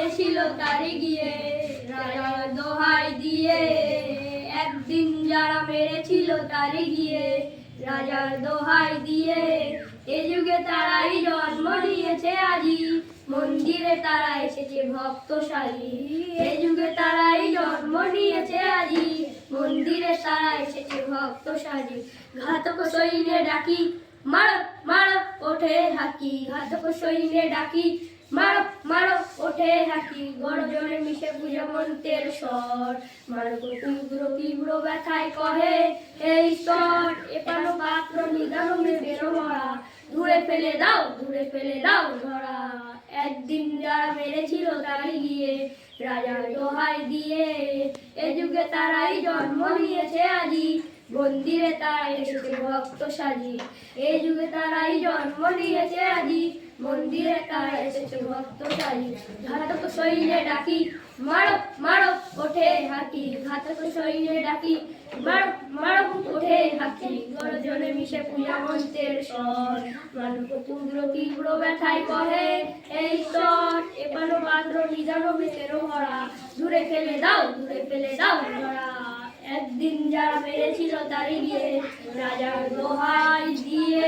মেরেছিল তারে গিয়ে রাজার দোহাই দিয়ে। একদিন যারা মেরেছিল তারে গিয়ে রাজার দোহাই দিয়ে। এ যুগে তারাই জন্ম নিয়েছে আজি, মন্দিরে তারা এসেছে ভক্ত সাজি। এ যুগে তারাই জন্ম নিয়েছে আজি, মন্দিরে তারা এসেছে ভক্ত সাজি। ঘাতক সৈন্যে ডাকি মারো মারো ওঠে হাকি, ঘাতক সৈন্যে ডাকি মারো মারো ওঠে হাকি। গর্জনে মিশে পূজা মন্ত্রের স্বর, মারো তীব্র তীব্র ব্যথায় কহে এই স্তর। এপানো পাত্র নিদান বেরো মরা, দূরে ফেলে দাও দূরে ফেলে দাও ধরা। একদিন যারা মেরেছিল তারাই গিয়ে রাজার দোহাই দিয়ে। এ যুগে তারাই জন্ম নিয়েছে আজি, মন্দিরে তারা এসেছে ভক্ত সাজি। এই যুগে তারাই জন্ম নিয়েছে আজি, মন্দিরে তারা এসেছে ভক্ত সাজি। ঘাতক সৈন্যে ডাকি মারো মারো ওঠে হাকি, ঘাতক সৈন্যে ডাকি মারো মারো ওঠে হাকি। গর্জনে মিশে পূজা মন্ত্রের স্বর, মানব তীব্র তীব্র ব্যথায় কহে এই স্তর। এপানো পাত্র নিদানো বেতেরও ভরা, দূরে ফেলে দাও দূরে ফেলে দাও ধরা। একদিন যারা মেরেছিল তারে গিয়ে রাজার দোহাই দিয়ে।